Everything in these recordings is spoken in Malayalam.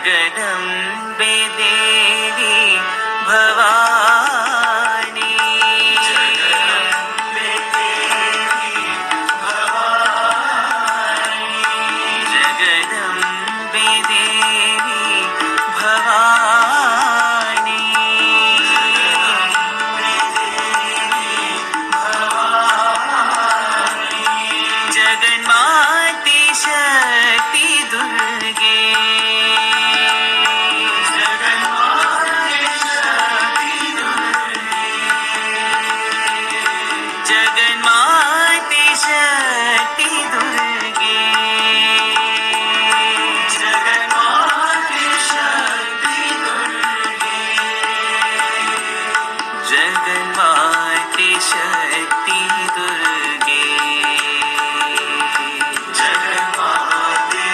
जगदम्बे देवी भवानी जगदम्बे देवी भवानी जगदम्बे देवी भवानी जगन्माते शक्ति दुर्गे जगन्माते शक्ति दुर्गे जगन्माते शक्ति दुर्गे जगन्माते शक्ति दुर्गे जगन्माते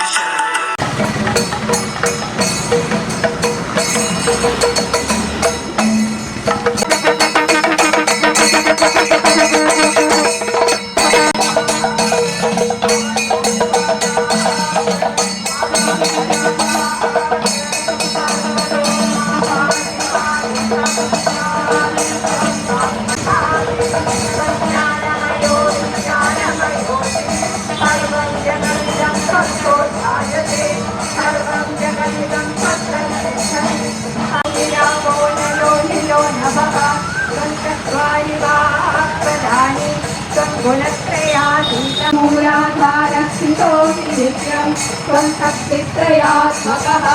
मूलाधारस्थितो नित्यं त्वं शक्तित्रयात्मकः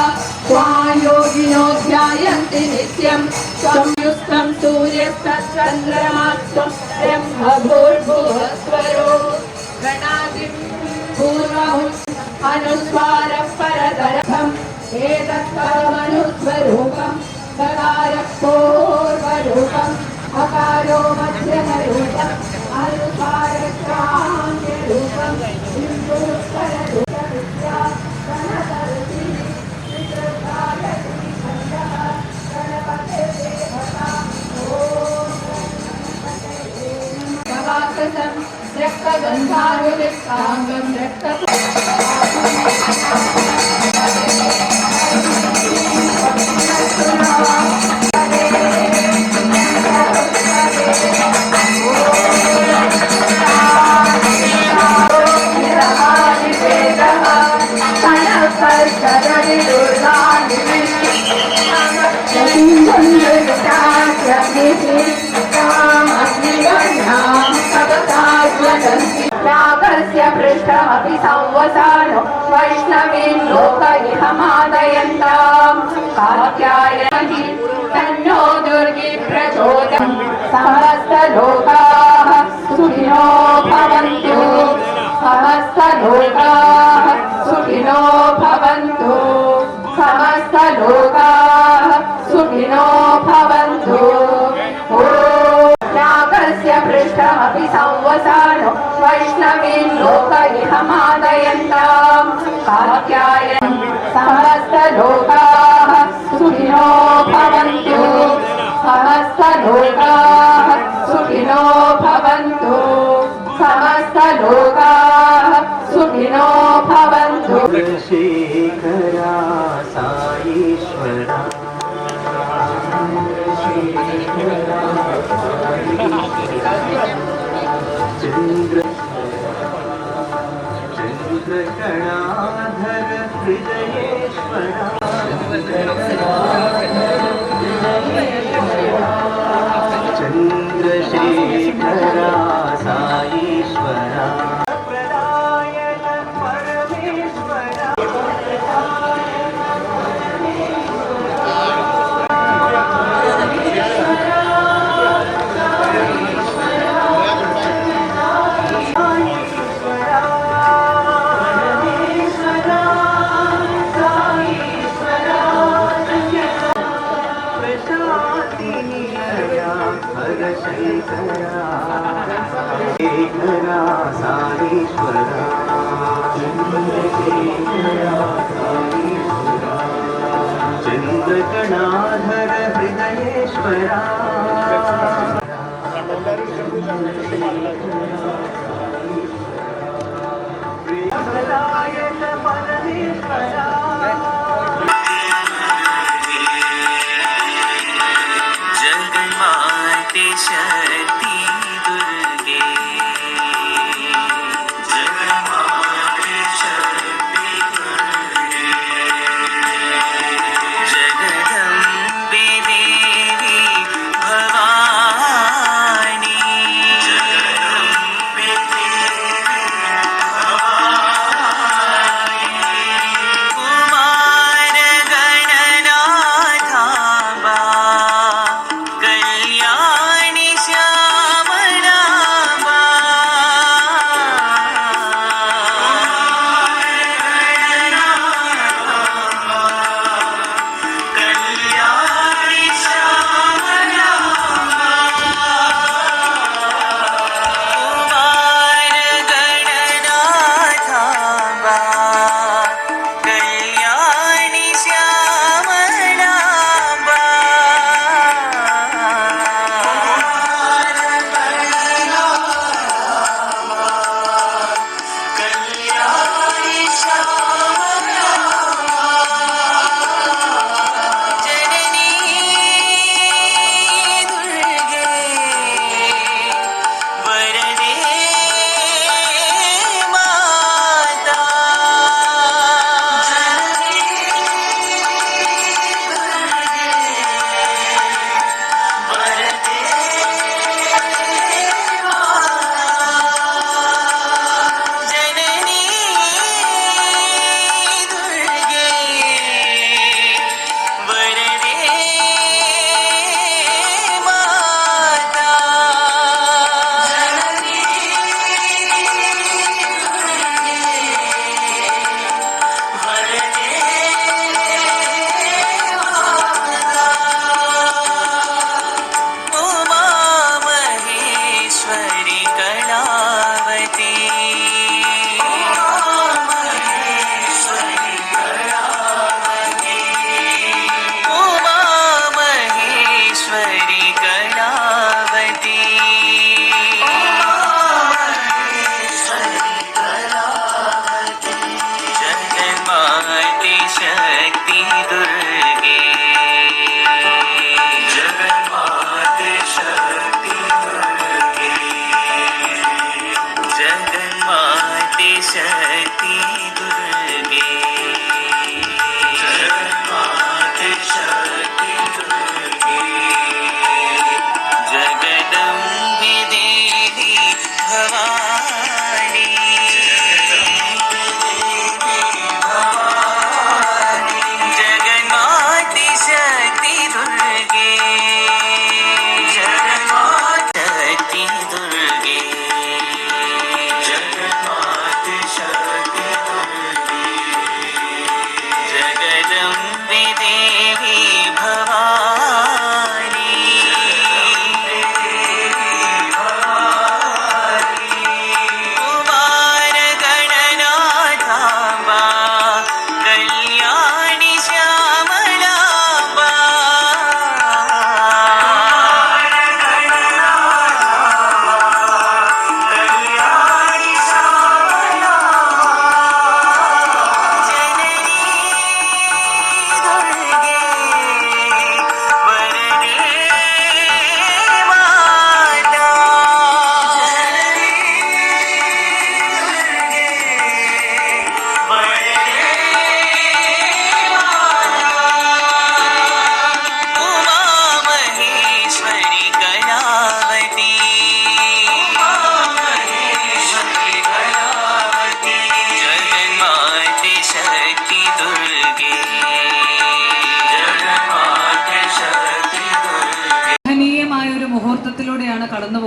त्वां योगिनो ध्यायन्ति नित्यं त्वं युक्तं सूर्यश्चन्द्रमास्त्वं ब्रह्मभूर्भुवस्वरो गणादिं पूर्वहुम् अनुस्वारः परतरभम् एतत्परमनुस्वरूपं सकारः पूर्वरूपम् अकारो मध्यमरूपम् अनुस्वारश्चान्यरूपम् बिम्बुरुत्तररूपविद्या गणपति विद्रधारति खण्डः गणपतिर्देवता ॐ गणपतये नमः सवाससं रक्तगन्धारुलिप्ताङ्गं नागस्य पृष्ठमपि संवसानो वैष्णवीं लोकइहमादयन्तां कात्यायनी तन्नो दुर्गी प्रचोदयात् समस्तलोकाः सुखिनो भवन्तु समस्तलोकाः सुखिनो भवन्तु समस्तलोकाः सुखिनो भवन्तु नागस्य पृष्ठमपि संवसानो वैष्णवीं लोकइहमादयन्तां कात्यायनी समस्तलोकाः सुखिनो भवन्तु समस्तलोकाः सुखिनो भवन्तु समस्तलोकाः सुखिनो भवन्तु चन्द्रशेखरा साईश्वरा चन्द्रकणाधर हृदयेश्वरा चन्द्रशेखरा साईश्वरा प्रदायक परमेश्वरा शेखरा साईश्वरा चन्द्रकणाधर हृदयेश्वरा परमेश्वरा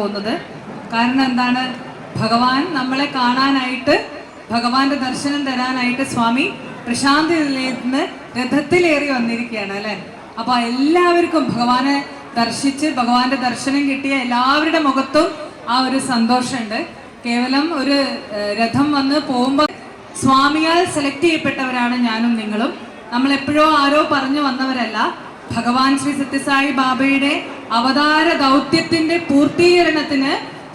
പോകുന്നത്. കാരണം എന്താണ്, ഭഗവാൻ നമ്മളെ കാണാനായിട്ട്, ഭഗവാന്റെ ദർശനം തരാനായിട്ട് സ്വാമി പ്രശാന്തി നിലയത്തിൽ നിന്ന് രഥത്തിലേറി വന്നിരിക്കുകയാണ് അല്ലേ. അപ്പോൾ എല്ലാവർക്കും ഭഗവാനെ ദർശിച്ച് ഭഗവാന്റെ ദർശനം കിട്ടിയ എല്ലാവരുടെ മുഖത്തും ആ ഒരു സന്തോഷമുണ്ട്. കേവലം ഒരു രഥം വന്ന് പോകുമ്പോൾ സ്വാമിയാൽ സെലക്ട് ചെയ്യപ്പെട്ടവരാണ് ഞാനും നിങ്ങളും. നമ്മൾ എപ്പോഴോ ആരോ പറഞ്ഞു വന്നവരല്ല. ഭഗവാൻ ശ്രീ സത്യസായി ബാബയുടെ അവതാര ദൗത്യത്തിന്റെ പൂർത്തീകരണത്തിന്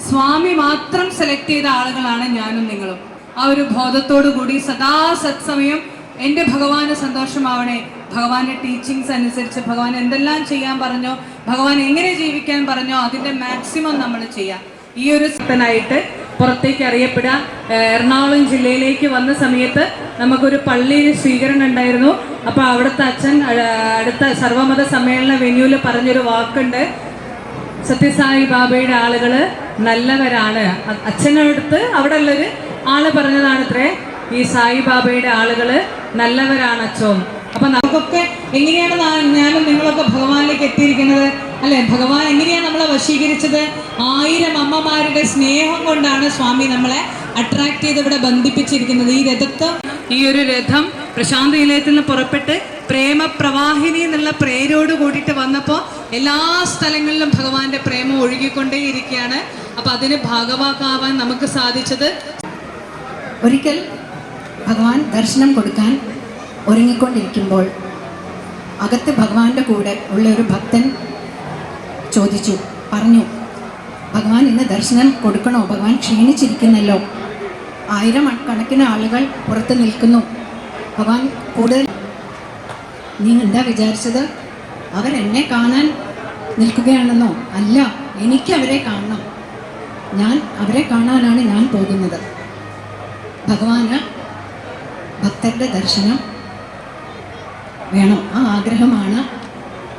സ്വാമി മാത്രം സെലക്ട് ചെയ്ത ആളുകളാണ് ഞാനും നിങ്ങളും. ആ ഒരു ബോധത്തോടു കൂടി സദാ സത്സമയം എൻ്റെ ഭഗവാന് സന്തോഷമാവണേ, ഭഗവാന്റെ ടീച്ചിങ്സ് അനുസരിച്ച് ഭഗവാൻ എന്തെല്ലാം ചെയ്യാൻ പറഞ്ഞോ, ഭഗവാൻ എങ്ങനെ ജീവിക്കാൻ പറഞ്ഞോ അതിൻ്റെ മാക്സിമം നമ്മൾ ചെയ്യാം. ഈ ഒരു സ്ഥനായിട്ട് പുറത്തേക്ക് അറിയപ്പെടുക. എറണാകുളം ജില്ലയിലേക്ക് വന്ന സമയത്ത് നമുക്കൊരു പള്ളിയിൽ സ്വീകരണം ഉണ്ടായിരുന്നു. അപ്പോൾ അവിടുത്തെ അച്ഛൻ അടുത്ത സർവമത സമ്മേളന വെന്യൂവിൽ പറഞ്ഞൊരു വാക്കുണ്ട്, സത്യസായി ബാബയുടെ ആളുകൾ നല്ലവരാണ്. അച്ഛനടുത്ത് അവിടെ ഉള്ളൊരു ആള് പറഞ്ഞതാണത്രേ, ഈ സായി ബാബയുടെ ആളുകൾ നല്ലവരാണ് അച്ഛൻ. അപ്പൊ നമുക്കൊക്കെ എങ്ങനെയാണ് ഞാനും നിങ്ങളൊക്കെ ഭഗവാനിലേക്ക് എത്തിയിരിക്കുന്നത് അല്ലെ? ഭഗവാൻ എങ്ങനെയാണ് നമ്മളെ വശീകരിച്ചത്? 1000 അമ്മമാരുടെ സ്നേഹം കൊണ്ടാണ് സ്വാമി നമ്മളെ അട്രാക്ട് ചെയ്ത് ഇവിടെ ബന്ധിപ്പിച്ചിരിക്കുന്നത്. ഈ രഥത്വം, ഈ ഒരു രഥം പ്രശാന്തി നിലയത്തിൽ നിന്ന് പുറപ്പെട്ട് പ്രേമപ്രവാഹിനി എന്നുള്ള പേരോട് കൂടിയിട്ട് വന്നപ്പോൾ എല്ലാ സ്ഥലങ്ങളിലും ഭഗവാന്റെ പ്രേമം ഒഴുകിക്കൊണ്ടേയിരിക്കുകയാണ്. അപ്പൊ അതിന് ഭാഗവാക്കാവാൻ നമുക്ക് സാധിച്ചത്. ഒരിക്കൽ ഭഗവാൻ ദർശനം കൊടുക്കാൻ ഒരുങ്ങിക്കൊണ്ടിരിക്കുമ്പോൾ അകത്ത് ഭഗവാന്റെ കൂടെ ഉള്ള ഒരു ഭക്തൻ പറഞ്ഞു, ഭഗവാൻ ഇന്ന് ദർശനം കൊടുക്കണോ? ഭഗവാൻ ക്ഷീണിച്ചിരിക്കുന്നല്ലോ, 1000 കണക്കിന് ആളുകൾ പുറത്ത് നിൽക്കുന്നു, ഭഗവാൻ കൂടുതൽ. നീ എന്താ വിചാരിച്ചത്? അവരെന്നെ കാണാൻ നിൽക്കുകയാണെന്നോ? അല്ല, എനിക്ക് അവരെ കാണണം, അവരെ കാണാനാണ് ഞാൻ പോകുന്നത്. ഭഗവാന് ഭക്തരുടെ ദർശനം വേണം, ആ ആഗ്രഹമാണ്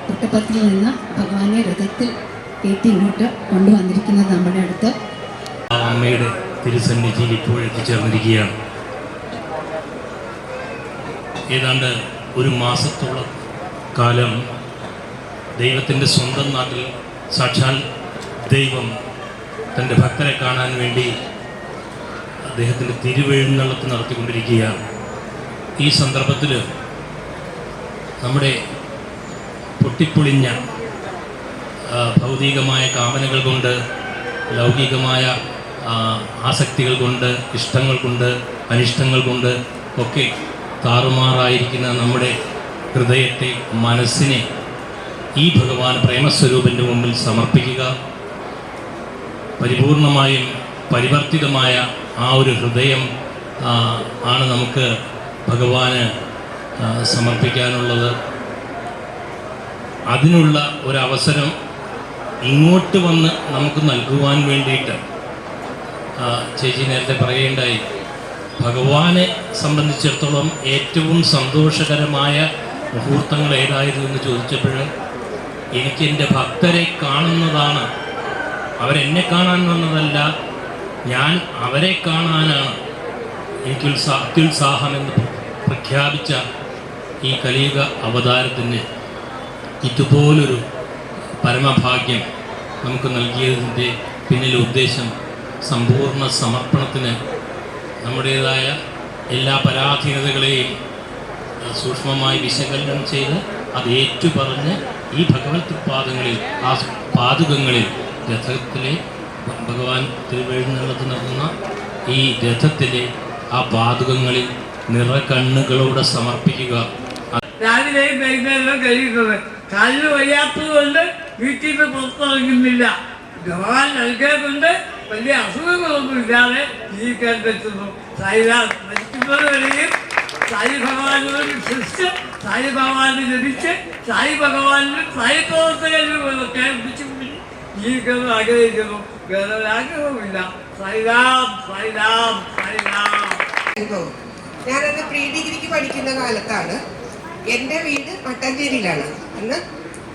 പുട്ടപ്പത്തിൽ നിന്ന് ഭഗവാനെ രഥത്തിൽ കയറ്റി ഇങ്ങോട്ട് കൊണ്ടുവന്നിരിക്കുന്നത് നമ്മുടെ അടുത്ത്. അമ്മയുടെ തിരുസന്നിധിയിൽ ഇപ്പോൾ എത്തിച്ചേർന്നിരിക്കുകയാണ്. ഏതാണ്ട് ഒരു മാസത്തോളം കാലം ദൈവത്തിൻ്റെ സ്വന്തം നാട്ടിൽ സാക്ഷാൽ ദൈവം തൻ്റെ ഭക്തരെ കാണാൻ വേണ്ടി അദ്ദേഹത്തിൻ്റെ തിരുവെഴുന്നള്ളത്ത് നടത്തിക്കൊണ്ടിരിക്കുകയാണ്. ഈ സന്ദർഭത്തിൽ നമ്മുടെ പൊട്ടിപ്പൊളിഞ്ഞ ഭൗതികമായ കാമനകൾ കൊണ്ട്, ലൗകികമായ ആസക്തികൾ കൊണ്ട്, ഇഷ്ടങ്ങൾ കൊണ്ട്, അനിഷ്ടങ്ങൾ കൊണ്ട് ഒക്കെ താറുമാറായിരിക്കുന്ന നമ്മുടെ ഹൃദയത്തെ, മനസ്സിനെ ഈ ഭഗവാൻ പ്രേമസ്വരൂപൻ്റെ മുമ്പിൽ സമർപ്പിക്കുക. പരിപൂർണമായും പരിവർത്തിതമായ ആ ഒരു ഹൃദയം ആണ് നമുക്ക് ഭഗവാന് സമർപ്പിക്കാനുള്ളത്. അതിനുള്ള ഒരവസരം ഇങ്ങോട്ട് വന്ന് നമുക്ക് നൽകുവാൻ വേണ്ടിയിട്ട് ചേച്ചി നേരത്തെ പറയുകയുണ്ടായി. ഭഗവാനെ സംബന്ധിച്ചിടത്തോളം ഏറ്റവും സന്തോഷകരമായ മുഹൂർത്തങ്ങൾ ഏതായിരുന്നു എന്ന് ചോദിച്ചപ്പോൾ എനിക്ക് എൻ്റെ ഭക്തരെ കാണുന്നതാണ്, അവരെന്നെ കാണാൻ വന്നതല്ല, ഞാൻ അവരെ കാണാനാണ് എനിക്ക് അത്യുത്സാഹമെന്ന് പ്രഖ്യാപിച്ച ഈ കലിയുഗ അവതാരത്തിന് ഇതുപോലൊരു പരമഭാഗ്യം നമുക്ക് നൽകിയതിൻ്റെ പിന്നിലെ ഉദ്ദേശം സമ്പൂർണ്ണ സമർപ്പണത്തിന് നമ്മുടേതായ എല്ലാ പരാധീനതകളെയും സൂക്ഷ്മമായി വിശകലനം ചെയ്ത് അത് ഏറ്റുപറഞ്ഞ് ഈ ഭഗവത് പാദങ്ങളിൽ, ആ പാദുകങ്ങളിൽ, രഥത്തിലെ ഭഗവാൻ തിരുവെഴുന്നള്ളത്ത് നടന്ന ഈ രഥത്തിലെ ആ പാദുകങ്ങളിൽ നിറകണ്ണുകളോടെ സമർപ്പിക്കുക. രാവിലെയും വൈകുന്നേരവും കഴിയുന്നത് കാലിന് വയ്യാത്തത് കൊണ്ട് വീട്ടിൽ നിന്ന് പുറത്തിറങ്ങുന്നില്ല. ഭഗവാൻ നൽകിയതുകൊണ്ട് വലിയ അസുഖങ്ങളൊന്നും ഇല്ലാതെ ജീവിക്കാൻ പറ്റുന്നു. സായിരാം മരിക്കുന്നത് വരെയും സായി ഭഗവാനോട് വിശ്വസിച്ച്, സായി ഭഗവാനെ ജപിച്ച്, സായി ഭഗവാനും സായി പ്രവർത്തകരുമൊക്കെ ജീവിക്കുന്നത് ആഗ്രഹിക്കുന്നു. വേറെ ആഗ്രഹവുമില്ല. സായിരാം സായിരാം സായിരാം. ഞാനന്ന് പ്രീ ഡിഗ്രിക്ക് പഠിക്കുന്ന കാലത്താണ്. എൻ്റെ വീട് മട്ടാഞ്ചേരിയിലാണ്. അന്ന്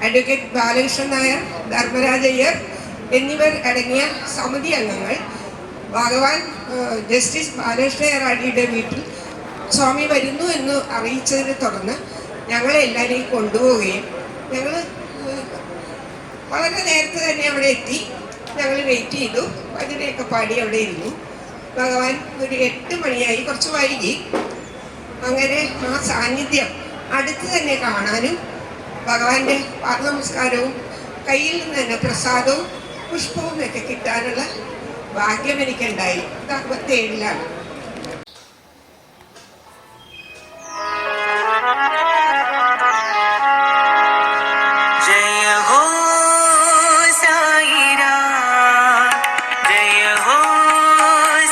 അഡ്വക്കേറ്റ് ബാലകൃഷ്ണൻ നായർ, ധർമ്മരാജ് അയ്യർ എന്നിവർ അടങ്ങിയ സമിതി അംഗങ്ങൾ ഭഗവാൻ ജസ്റ്റിസ് ബാലകൃഷ്ണ അയ്യറാടിയുടെ വീട്ടിൽ സ്വാമി വരുന്നു എന്ന് അറിയിച്ചതിനെ തുടർന്ന് ഞങ്ങളെല്ലാവരെയും കൊണ്ടുപോവുകയും ഞങ്ങൾ വളരെ നേരത്തെ തന്നെ അവിടെ എത്തി. ഞങ്ങൾ വെയിറ്റ് ചെയ്തു, ഭജനയൊക്കെ പാടി അവിടെ ഇരുന്നു. ഭഗവാൻ ഒരു 8 മണിയായി, കുറച്ച് വൈകി. അങ്ങനെ ആ സാന്നിധ്യം അടുത്ത് തന്നെ കാണാനും ഭഗവാന്റെ പാദനമസ്കാരവും കയ്യിൽ നിന്ന് തന്നെ പ്രസാദവും പുഷ്പവും ഒക്കെ കിട്ടാനുള്ള ഭാഗ്യം എനിക്കുണ്ടായി. ഇത് 67-ലാണ്. जय हो साई राम, जय हो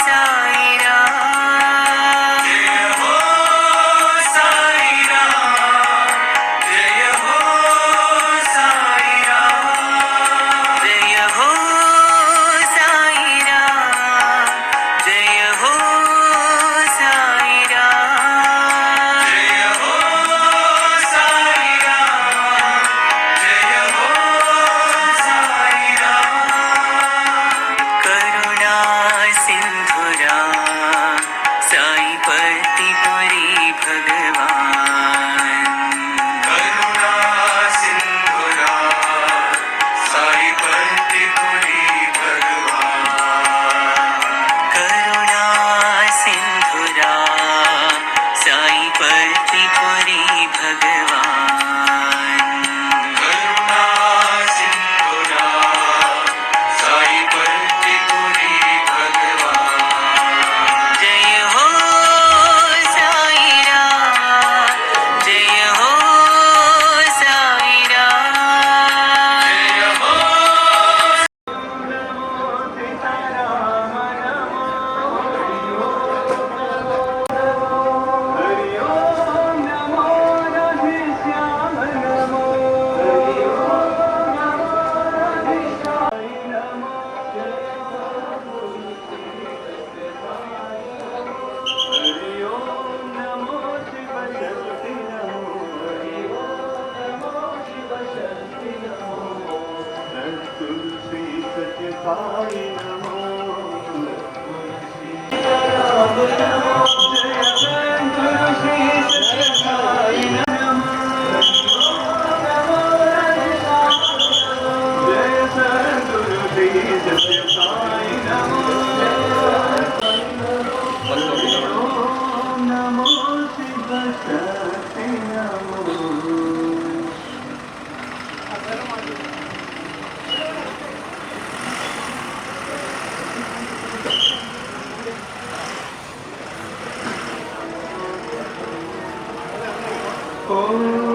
साई राम, जय हो साई राम, जय हो साई राम, जय हो साई राम, जय हो साई राम, जय हो साई राम, जय हो साई राम। करुणा सिंधु राम, साई पतिपुरी भगवान, करुणा सिंधु राम, साई पतिपुरी भगवान, करुणा सिंधु राम, साई पतिपुरी भगवान, करुणा सिंधु राम, साई पतिपुरी भगवान। जय हो साई राम, जय हो साई राम, जय हो Oh